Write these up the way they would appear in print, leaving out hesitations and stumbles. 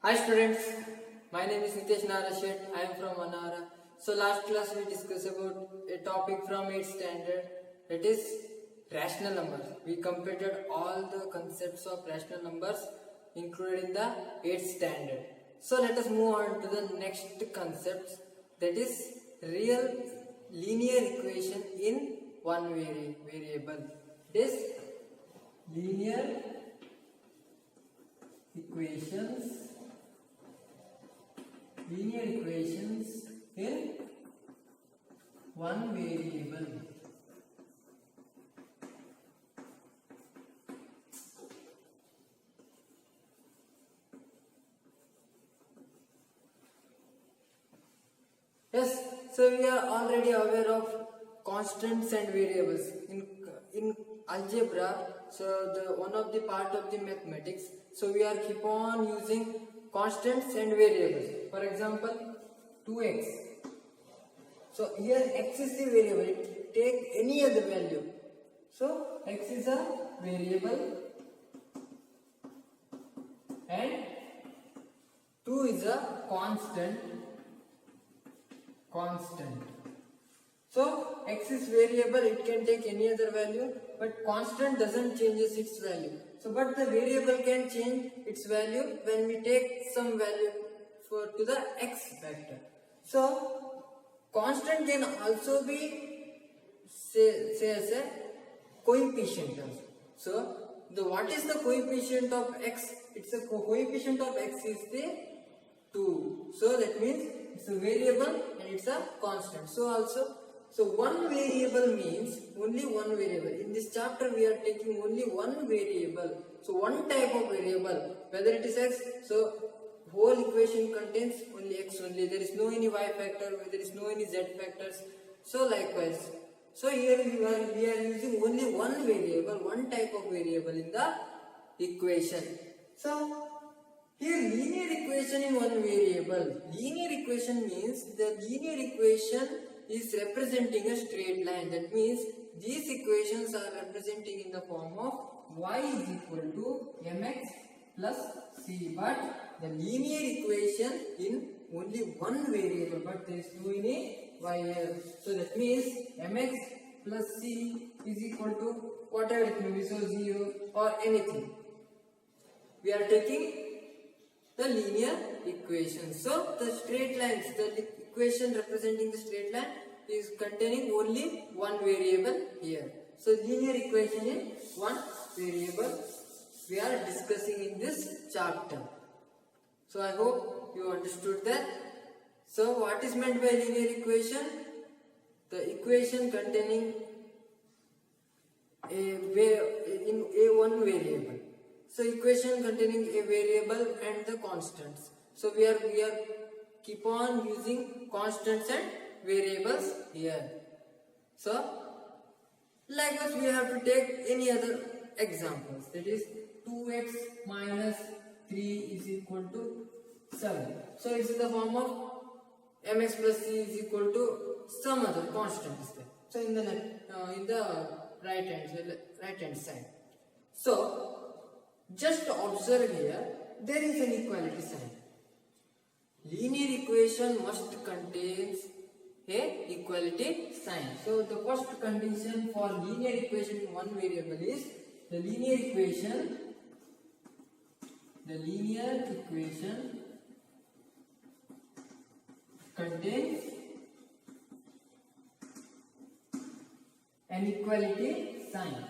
Hi students, my name is Nitesh Narashet. I am from Anara. So last class we discussed about a topic from 8th standard, that is rational numbers. We completed all the concepts of rational numbers included in the 8th standard. So let us move on to the next concept, that is real linear equation in one variable. This linear equations in one variable. Yes, so we are already aware of constants and variables in algebra. So one of the part of the mathematics. So we are keep on using constants and variables. For example, 2x. So here x is the variable. Take any other value. So x is a variable and 2 is a constant. So x is variable, it can take any other value, but constant doesn't changes its value. So but the variable can change its value when we take some value to the x factor. So constant can also be say as a coefficient also. So what is the coefficient of x? It's a coefficient of x is the 2. So that means it's a variable and it's a constant. So one variable means only one variable. In this chapter we are taking only one variable. So one type of variable, whether it is x. So whole equation contains only x only. There is no any y factor, there is no any z factors. So likewise. So here we are using only one variable, one type of variable in the equation. So here linear equation in one variable. Linear equation means the linear equation is representing a straight line. That means these equations are representing in the form of y is equal to mx plus c. But the linear equation in only one variable, but there is no any y here. So that means mx plus c is equal to whatever it may be, so 0 or anything. We are taking the linear equation. So the straight lines, the equation representing the straight line is containing only one variable here. So linear equation in one variable we are discussing in this chapter. So I hope you understood that. So what is meant by linear equation? The equation containing one variable. So equation containing a variable and the constants. So we are keep on using constants and variables here. So likewise we have to take any other examples. That is 2x minus 3 is equal to 7. So it's in the form of mx plus c is equal to some other constant is there. So in the right hand side. So just observe here, there is an equality sign. Linear equation must contain a equality sign. So the first condition for linear equation in one variable is the linear equation contains an equality sign.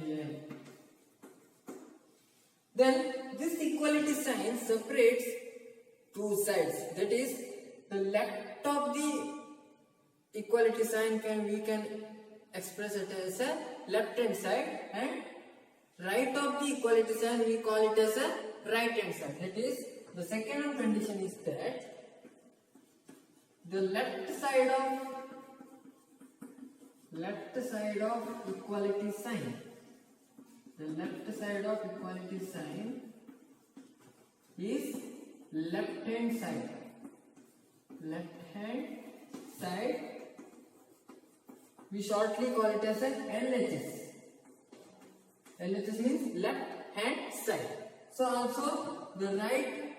Here. Then this equality sign separates two sides. That is, the left of the equality sign we can express it as a left hand side, and right of the equality sign we call it as a right hand side. That is, the second condition is that the left side of equality sign. The left side of equality sign is left hand side. We shortly call it as an LHS. LHS means left hand side. So also the right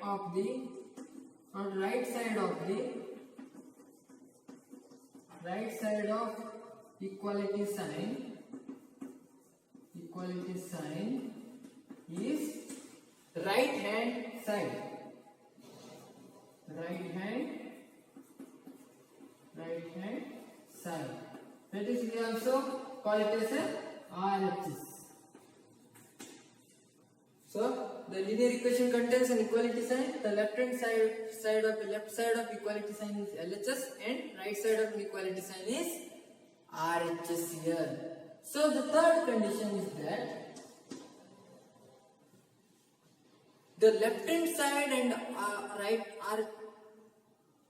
side of equality sign is right hand side. That is, we also call it as a RHS. So the linear equation contains an equality sign. The left side of equality sign is LHS and right side of equality sign is RHS here. So the third condition is that the left hand side and right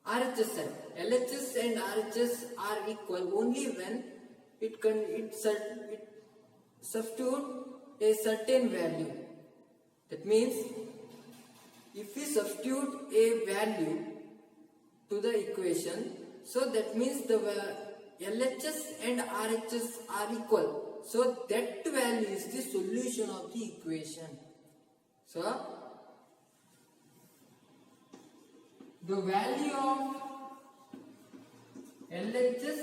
RHS side, LHS and RHS are equal only when it substitute a certain value. That means if we substitute a value to the equation, so that means the LHS and RHS are equal. So that value is the solution of the equation. So the value of LHS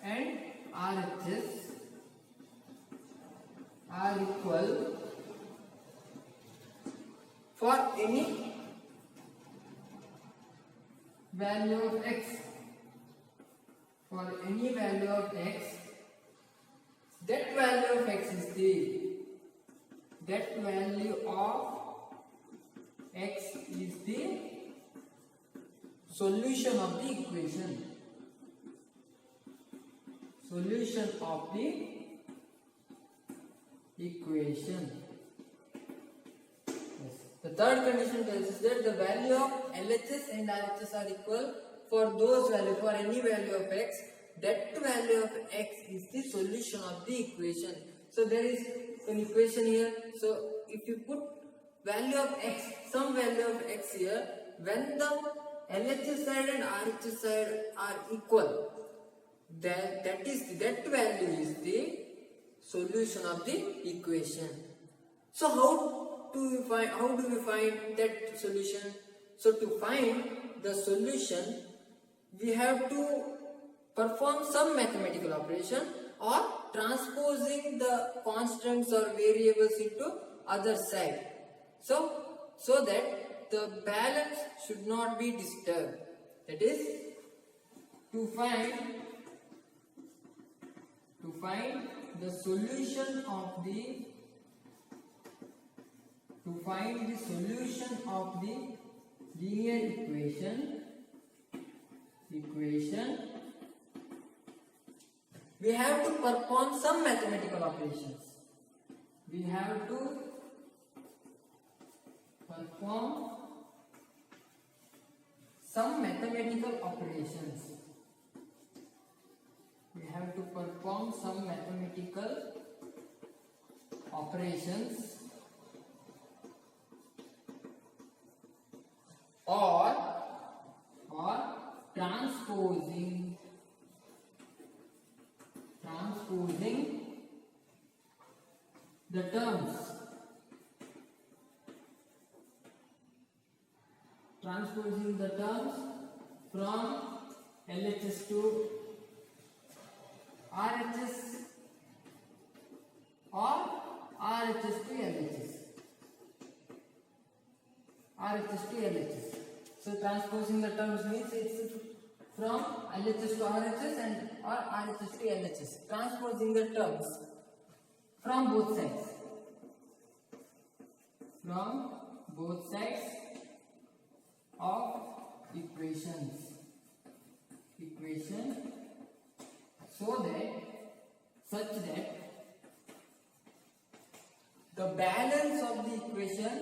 and RHS are equal for any value of x. For any value of x, that value of x is the solution of the equation. The third condition tells us that the value of LHS and RHS are equal for those values, for any value of x, that value of x is the solution of the equation. So there is an equation here. So if you put value of x, some value of x here, when the LHS side and RHS side are equal, that value is the solution of the equation. So how do we find that solution? So to find the solution, we have to perform some mathematical operation or transposing the constants or variables into other side. So that the balance should not be disturbed. That is, to find the solution of the linear equation, we have to perform some mathematical operations. We have to perform some mathematical operations. Or transposing the terms. Transposing the terms from LHS to RHS or RHS to LHS. So transposing the terms means it's from LHS to RHS and or RHS to LHS. Transposing the terms from both sides. Of equation, such that the balance of the equation,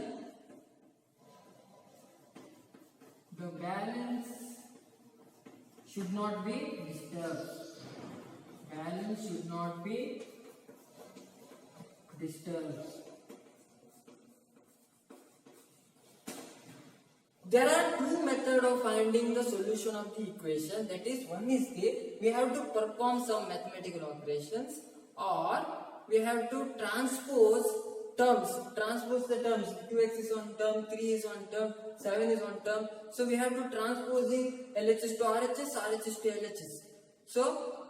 should not be disturbed. There are two methods of finding the solution of the equation. That is, one is we have to perform some mathematical operations, or we have to transpose terms, transpose the terms. 2x is one term, 3 is one term, 7 is one term. So we have to transposing LHS to RHS, RHS to LHS. So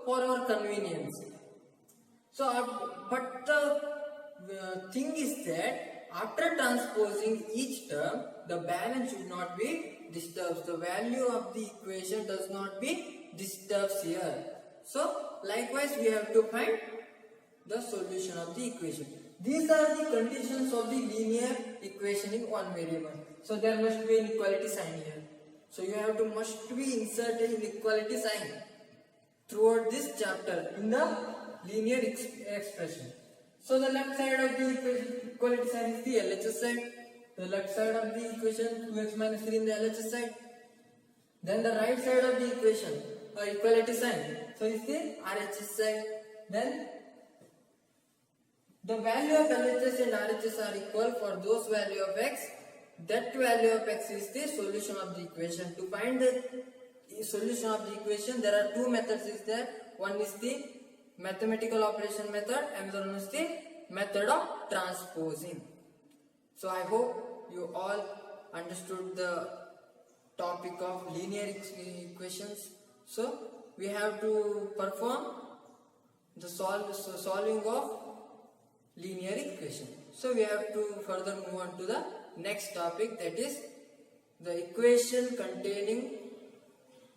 for our convenience. So but the thing is that after transposing each term, the balance should not be disturbed. The value of the equation does not be disturbed here. So likewise we have to find the solution of the equation. These are the conditions of the linear equation in one variable. So there must be an equality sign here. So you have to must be insert an equality sign throughout this chapter in the linear expression. So the left side of the equality sign is the LHS side. The left side of the equation 2x minus 3 in the LHS side. Then the right side of the equation equality sign. So is the RHS side. Then the value of LHS and RHS are equal for those value of x. That value of x is the solution of the equation. To find the solution of the equation, there are two methods is there. One is the mathematical operation method and the other is the method of transposing. So I hope you all understood the topic of linear equations. So we have to perform the solving of linear equation. So we have to further move on to the next topic, that is the equation containing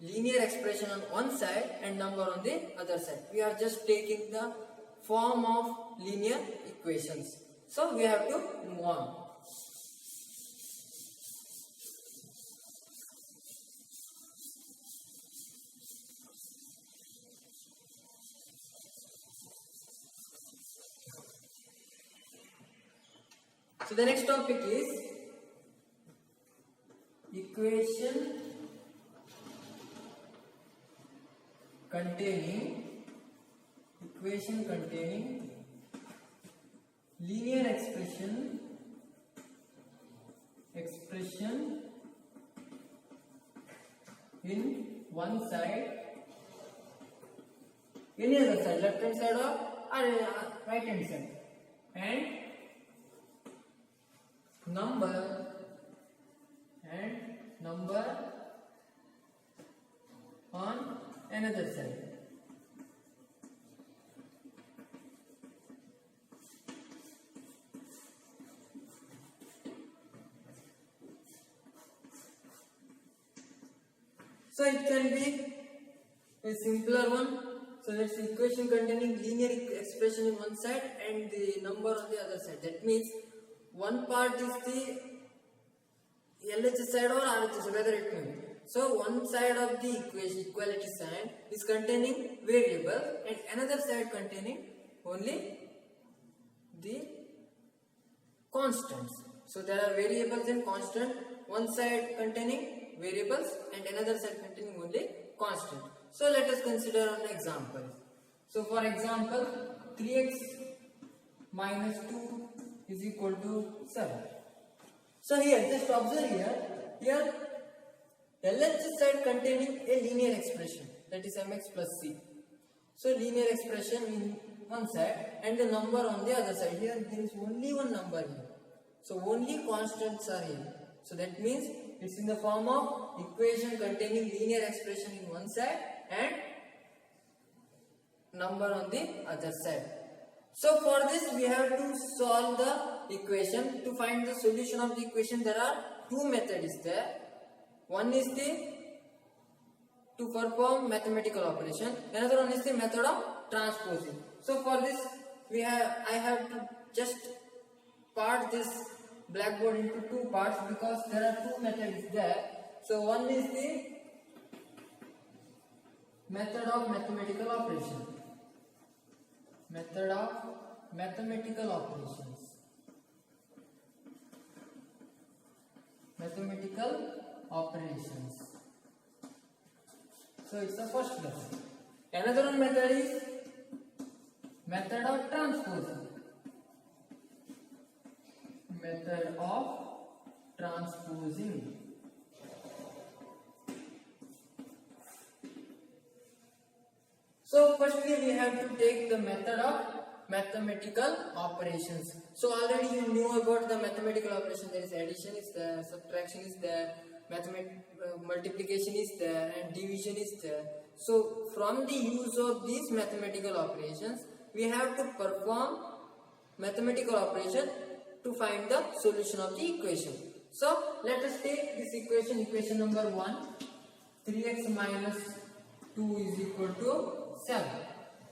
linear expression on one side and number on the other side. We are just taking the form of linear equations. So we have to move on. So the next topic is equation containing linear expression in one side, any other side, left hand side or right hand side, and number on another side. So it can be a simpler one. So that's the equation containing linear expression in one side and the number on the other side. That means one part is the LHS side or RHS, whether it may be. So one side of the equation equality sign is containing variable and another side containing only the constants. So there are variables and constant. One side containing variables and another side containing only constant. So let us consider an example. So for example, 3x minus 2 is equal to 7. So here, just observe here LHS side containing a linear expression, that is mx plus c. So linear expression in one side and the number on the other side. Here there is only one number here. So only constants are here. So that means it's in the form of equation containing linear expression in one side and number on the other side. So for this we have to solve the equation. To find the solution of the equation, there are two methods there. One is to perform mathematical operation. Another one is the method of transposing. So for this I have to just part this blackboard into two parts because there are two methods there. So one is the method of mathematical operation. Method of mathematical operations. Mathematical operations. So it's the first lesson. Another one method is method of transposing. Method of transposing. So firstly we have to take the method of mathematical operations. So already you knew about the mathematical operation. There is addition is there, subtraction is there, multiplication is there, and division is there. So from the use of these mathematical operations, we have to perform mathematical operation to find the solution of the equation. So let us take this equation number 1, 3x minus 2 is equal to 7.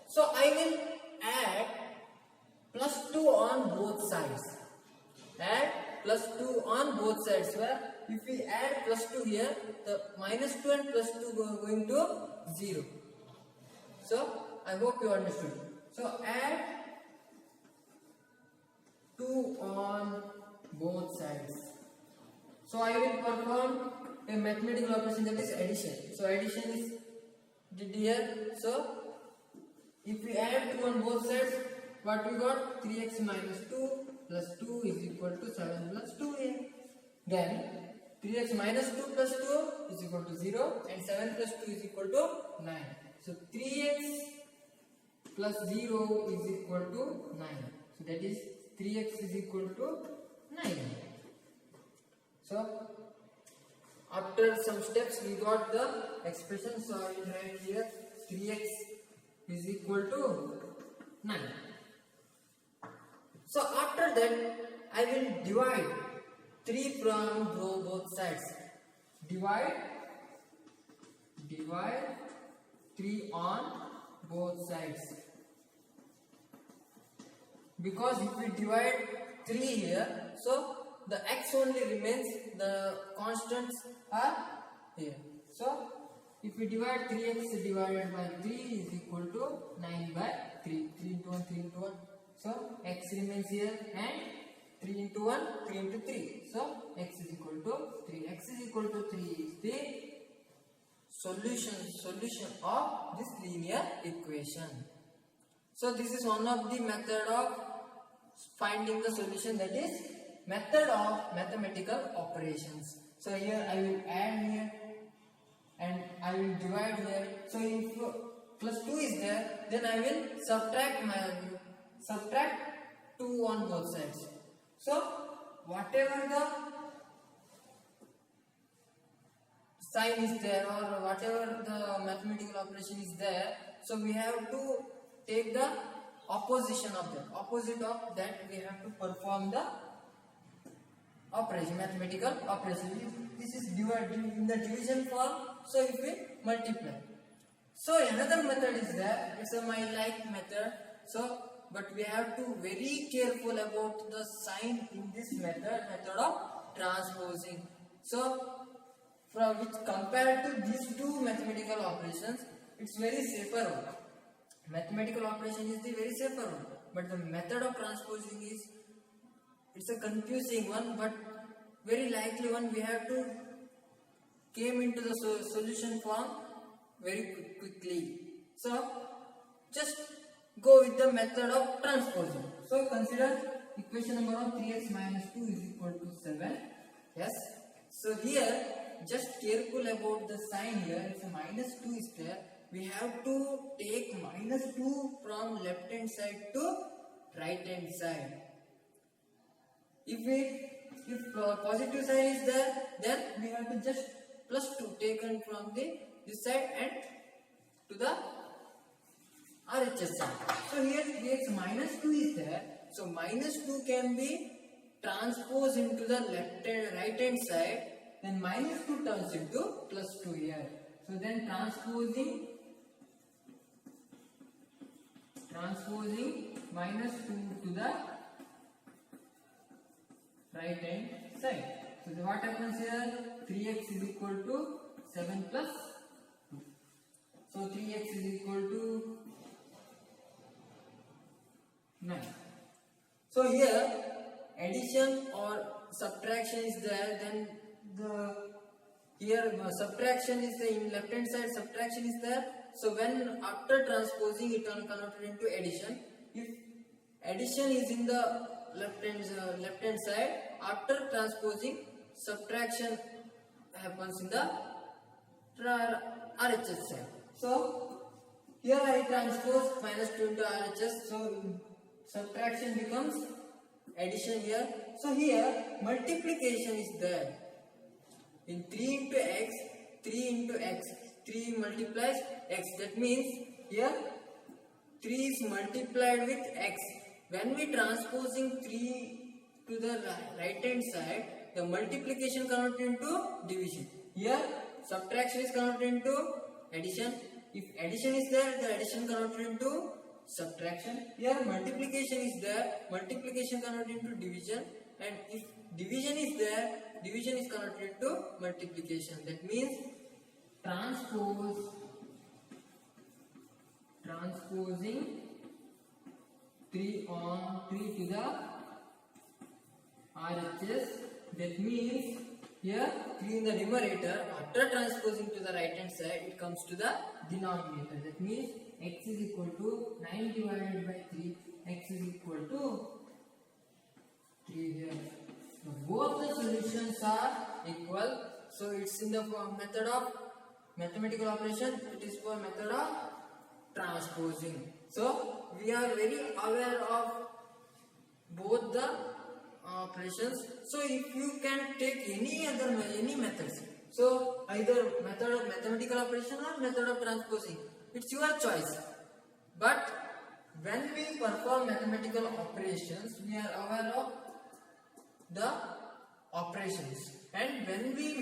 So I will add plus 2 on both sides. Add plus 2 on both sides, where if we add plus 2 here, the minus 2 and plus 2 are going to 0. So I hope you understood. So add 2 on both sides. So I will perform a mathematical operation, that is addition. So addition is did here. So if we add 2 on both sides, what we got? 3x minus 2 plus 2 is equal to 7 plus 2 here. Then 3x minus 2 plus 2 is equal to 0 and 7 plus 2 is equal to 9. So 3x plus 0 is equal to 9. So that is 3x is equal to 9. So after some steps we got the expression. So I will write here 3x is equal to 9. So after that I will divide 3 from both sides. Divide 3 on both sides. Because if we divide 3 here, so the x only remains, the constants are here. So if we divide 3x divided by 3 is equal to 9 by 3. 3 into 1, 3 into 1. So x remains here and 3 into 1, 3 into 3. So x is equal to 3. X is equal to 3 is the solution of this linear equation. So this is one of the method of finding the solution, that is method of mathematical operations. So here I will add here and I will divide here. So if plus 2 is there, then I will subtract 2 on both sides. So whatever the sign is there or whatever the mathematical operation is there, so we have to take the opposition of that. Opposite of that we have to perform the operation, mathematical operation. This is divided in the division form. So if we multiply. So another method is there. It's a like method. So but we have to very careful about the sign in this method of transposing. So from which compared to these two mathematical operations, it's very safer one. Mathematical operation is the very safer one, but the method of transposing is, it's a confusing one, but very likely one. We have to came into the solution form very quickly. So just go with the method of transposing. So consider equation number of 3x minus 2 is equal to 7. Yes. So here just careful about the sign here. It's a minus 2 is there. We have to take minus 2 from left hand side to right hand side. If positive sign is there, then we have to just plus 2 taken from this side and to the RHS side. So here x minus 2 is there. So minus 2 can be transposed into the right hand side. Then minus 2 turns into plus 2 here. So then transposing minus 2 to the right hand side. So what happens here? 3x is equal to 7 plus 2. So 3x is equal to 9. So here addition or subtraction is there, then here subtraction is in left hand side, subtraction is there. So when after transposing it will convert into addition. If addition is in the left hand side, after transposing subtraction happens in the RHS side. So Here I transpose minus 2 into RHS, so subtraction becomes addition here. So here multiplication is there. In 3 into x, 3 into x, 3 multiplies x. That means here 3 is multiplied with x. When we transposing 3 to the right hand side, the multiplication converted into division. Here subtraction is converted into addition. If addition is there, the addition converted into subtraction. Here multiplication is there, multiplication converted into division. And if division is there, division is converted into multiplication. That means transposing 3 on 3 to the RHS. That means here 3 in the numerator, after transposing to the right hand side, it comes to the denominator. That means x is equal to 9 divided by 3, x is equal to 3 here. So both the solutions are equal. So it's in the method of mathematical operation, it is for method of transposing. So we are very aware of both the operations. So if you can take any methods, so either method of mathematical operation or method of transposing, it's your choice. But when we perform mathematical operations, we are aware of the operations, and when we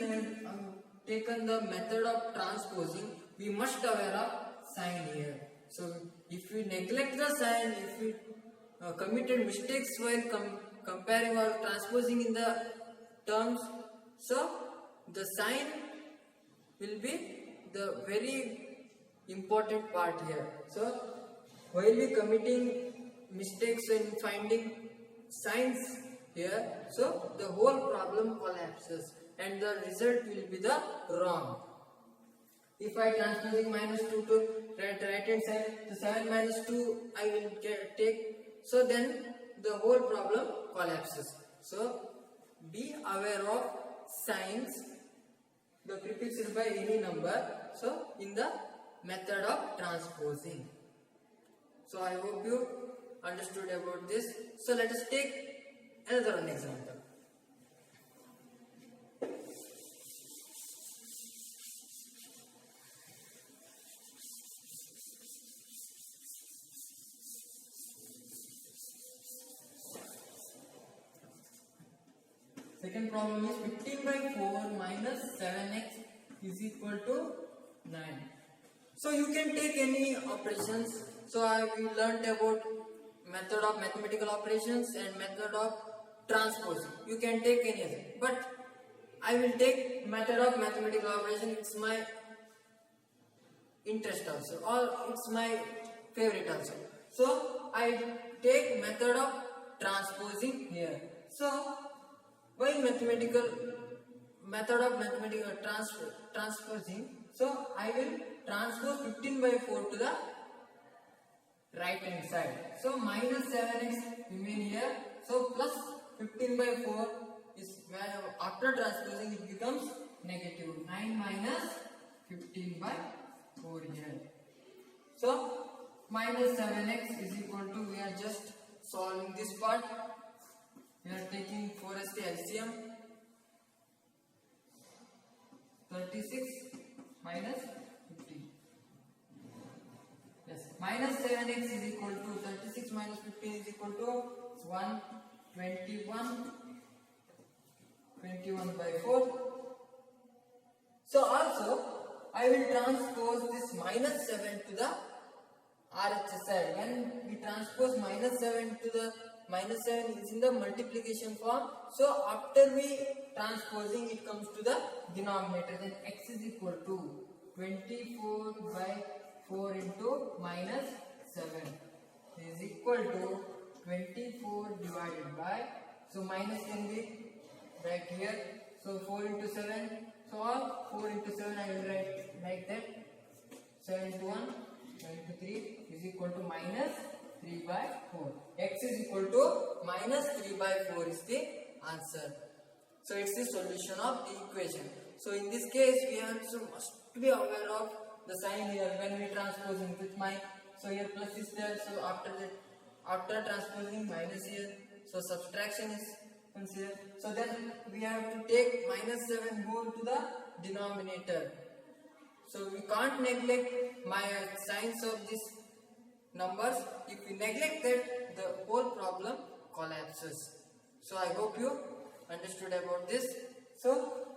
taken the method of transposing, we must aware of sign here. So if we neglect the sign, if we committed mistakes while comparing or transposing in the terms, so the sign will be the very important part here. So while we committing mistakes in finding signs here, so the whole problem collapses and the result will be the wrong. If I transposing minus 2 to right hand side, the 7 minus 2 I will take, so then the whole problem collapses. So be aware of signs, the prefixed by any number, so in the method of transposing. So I hope you understood about this. So let us take another one example. Second problem is 15 by 4 minus 7x is equal to 9. So you can take any operations. So we learnt about method of mathematical operations and method of transposing. You can take any other, but I will take method of mathematical operation. It's my interest also, or it's my favorite also. So I take method of transposing here. So by mathematical method of mathematical transposing, so I will transpose 15 by 4 to the right hand side. So minus 7x remain here. So plus 15 by 4 is where after transposing it becomes negative. 9 minus 15 by 4 here. So minus 7x is equal to, we are just solving this part. We are taking 4 as the LCM. 36 minus 15. Yes, minus 7x is equal to 36 minus 15 is equal to 121. 21 by 4. So also I will transpose this minus 7 to the RHS side. When we transpose minus 7 to the minus 7 is in the multiplication form. So after we transposing, it comes to the denominator. Then x is equal to 24 by 4 into minus 7 is equal to 24 divided by, so minus can be right here. So 4 into 7. So all 4 into 7 I will write like that. 7 into 1, 7 into 3 is equal to minus 3 by 4. X is equal to minus 3 by 4 is the answer. So it's the solution of the equation. So in this case we must be aware of the sign here when we transposing with my, so here plus is there, so after that, after transposing minus here, so subtraction is comes here. So then we have to take minus 7 whole to the denominator. So we can't neglect my signs of these numbers. If we neglect that, the whole problem collapses. So I hope you understood about this. So